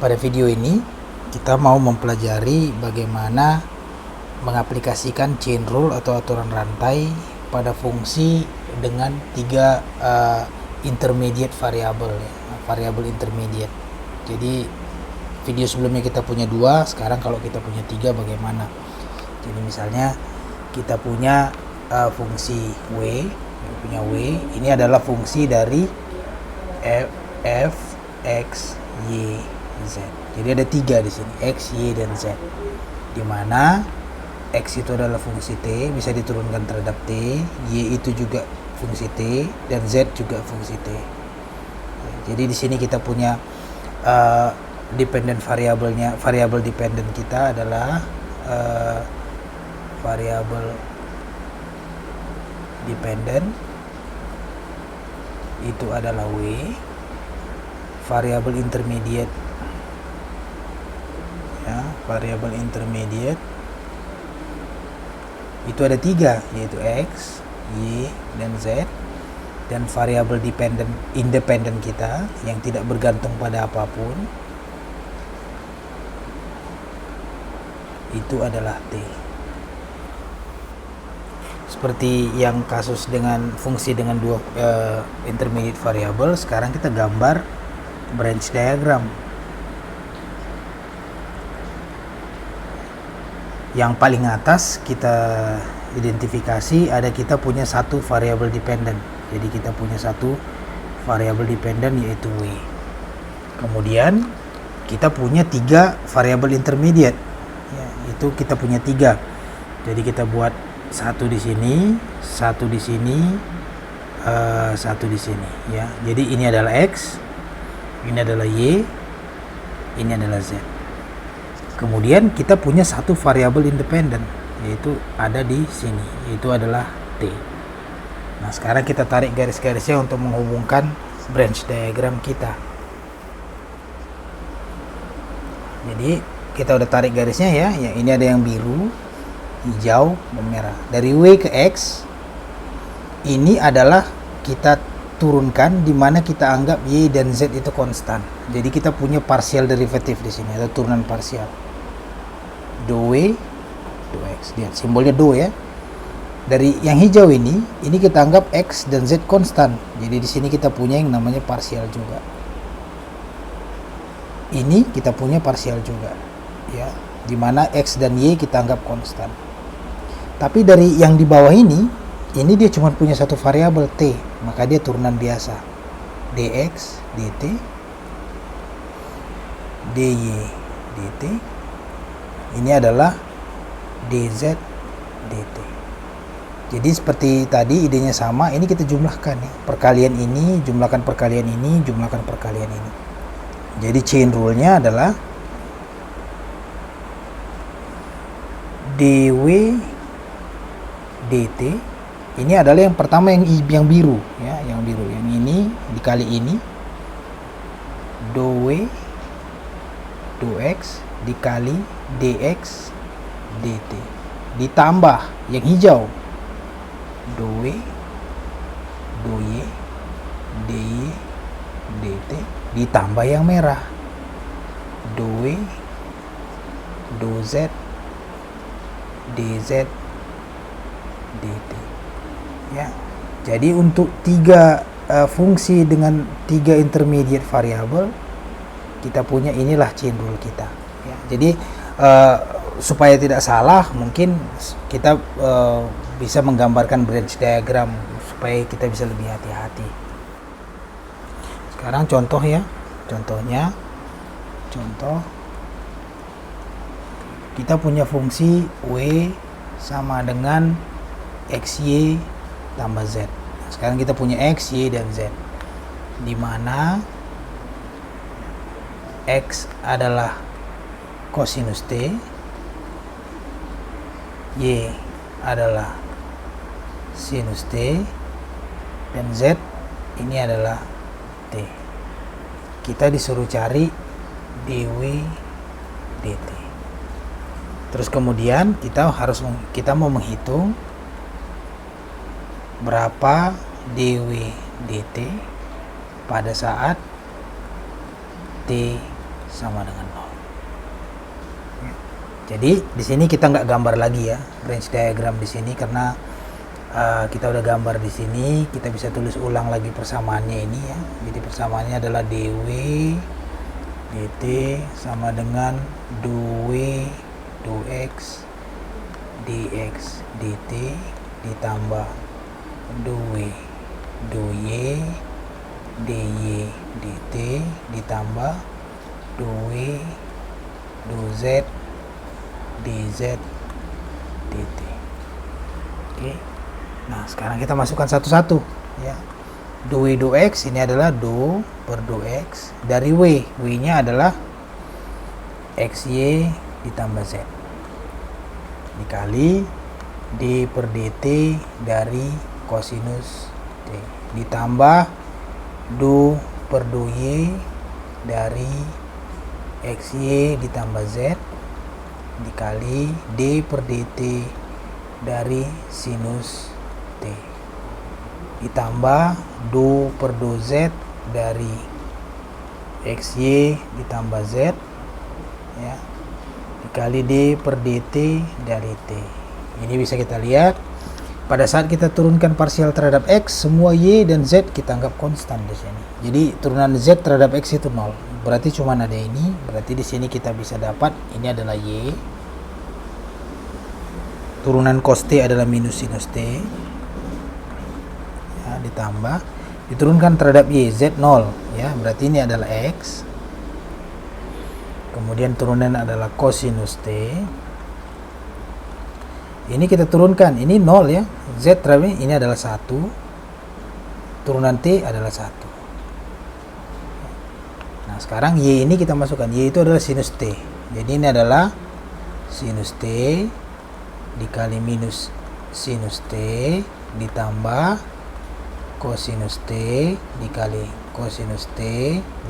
Pada video ini kita mau mempelajari bagaimana mengaplikasikan chain rule atau aturan rantai pada fungsi dengan tiga intermediate variable, variable intermediate. Jadi video sebelumnya kita punya dua, sekarang kalau kita punya tiga bagaimana? Jadi misalnya kita punya fungsi w, ini adalah fungsi dari f, x, y, z. Jadi ada tiga di sini, x, y, dan z. Dimana x itu adalah fungsi t, bisa diturunkan terhadap t, y itu juga fungsi t, dan z juga fungsi t. Jadi di sini kita punya dependent variabelnya, variabel dependent kita adalah variabel dependent itu adalah w, variabel intermediate ya, variabel intermediate itu ada tiga, yaitu x, y, dan z. Dan variabel dependent independent kita yang tidak bergantung pada apapun itu adalah t. Seperti yang kasus dengan fungsi dengan dua intermediate variable, sekarang kita gambar branch diagram. Yang paling atas kita identifikasi ada kita punya satu variabel dependent. Jadi kita punya satu variabel dependent yaitu w. Kemudian kita punya tiga variabel intermediate. Ya, itu kita punya tiga. Jadi kita buat satu di sini, satu di sini, satu di sini. Ya, jadi ini adalah x, ini adalah y, ini adalah z. Kemudian kita punya satu variabel independen, yaitu ada di sini, yaitu adalah t. Nah, sekarang kita tarik garis-garisnya untuk menghubungkan branch diagram kita. Jadi kita udah tarik garisnya ya, yang ini ada yang biru, hijau, dan merah. Dari w ke x ini adalah kita turunkan di mana kita anggap y dan z itu konstan. Jadi kita punya partial derivative di sini atau turunan parsial. Do w, do x. Lihat simbolnya do ya. Dari yang hijau ini kita anggap x dan z konstan. Jadi di sini kita punya yang namanya parsial juga. Ini kita punya parsial juga, ya. Di mana x dan y kita anggap konstan. Tapi dari yang di bawah ini dia cuma punya satu variabel t, maka dia turunan biasa. dx, dt, dy, dt. Ini adalah dz, dt. Jadi seperti tadi idenya sama, ini kita jumlahkan ya. Perkalian ini, jumlahkan perkalian ini, jumlahkan perkalian ini. Jadi chain rule-nya adalah dw dt. Ini adalah yang pertama yang biru ya, yang biru. Yang ini dikali ini do w do x dikali dx dt, ditambah yang hijau do w do y dy dt, ditambah yang merah do w do z dz dt ya. Jadi untuk tiga fungsi dengan tiga intermediate variable kita punya, inilah chain rule kita ya. Jadi supaya tidak salah, mungkin kita bisa menggambarkan branch diagram supaya kita bisa lebih hati-hati. Sekarang contoh ya, contoh kita punya fungsi w sama dengan xy tambah z. Nah, sekarang kita punya x, y, dan z, di mana x adalah cosinus t, y adalah sinus t, dan z ini adalah t. Kita disuruh cari dw dt. Terus kemudian kita mau menghitung berapa dw dt pada saat t sama dengan 0. Jadi di sini kita nggak gambar lagi ya branch diagram di sini karena kita udah gambar di sini. Kita bisa tulis ulang lagi persamaannya ini ya. Jadi persamaannya adalah dw dt sama dengan 2 2x dx dt ditambah 2 2y dy dt ditambah 2 2z dz dt. Oke. Nah, sekarang kita masukkan satu-satu ya. 2 2x ini adalah 2 per 2x dari w-nya adalah xy ditambah z dikali d per dt dari kosinus t ditambah 2 per 2y dari xy ditambah z dikali d per dt dari sinus t ditambah 2 per 2z dari xy ditambah z ya dikali d per dt dari t. Ini bisa kita lihat pada saat kita turunkan parsial terhadap x, semua y dan z kita anggap konstan di sini. Jadi turunan z terhadap x itu 0. Berarti cuma ada ini. Berarti di sini kita bisa dapat ini adalah y. Turunan cos t adalah minus sinus t. Ya, ditambah diturunkan terhadap y z 0 ya. Berarti ini adalah x. Kemudian turunan adalah kosinus t. Ini kita turunkan, ini 0 ya. Z terhadap ini adalah 1. Turunan T adalah 1. Nah, sekarang Y ini kita masukkan. Y itu adalah sinus T. Jadi ini adalah sinus T dikali minus sinus T ditambah kosinus T dikali kosinus T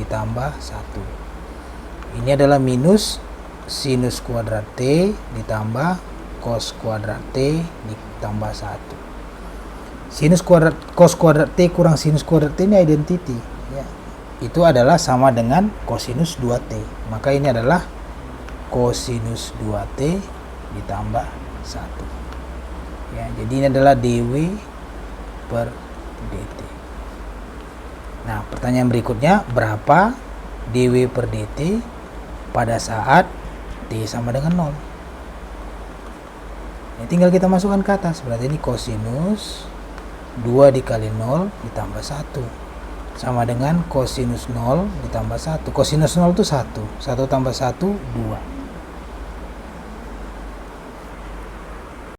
ditambah 1. Ini adalah minus sinus kuadrat T ditambah cos kuadrat T ditambah 1. Sinus kuadrat cos kuadrat T kurang sinus kuadrat T ini identity ya. Itu adalah sama dengan kosinus 2T. Maka ini adalah kosinus 2T ditambah 1. Ya, jadi ini adalah dw per dt. Nah, pertanyaan berikutnya, berapa dw per dt pada saat t sama dengan 0? Ini tinggal kita masukkan ke atas. Berarti ini kosinus 2 dikali 0 ditambah 1 sama dengan kosinus 0 ditambah 1. Kosinus 0 itu 1. 1 tambah 1 2.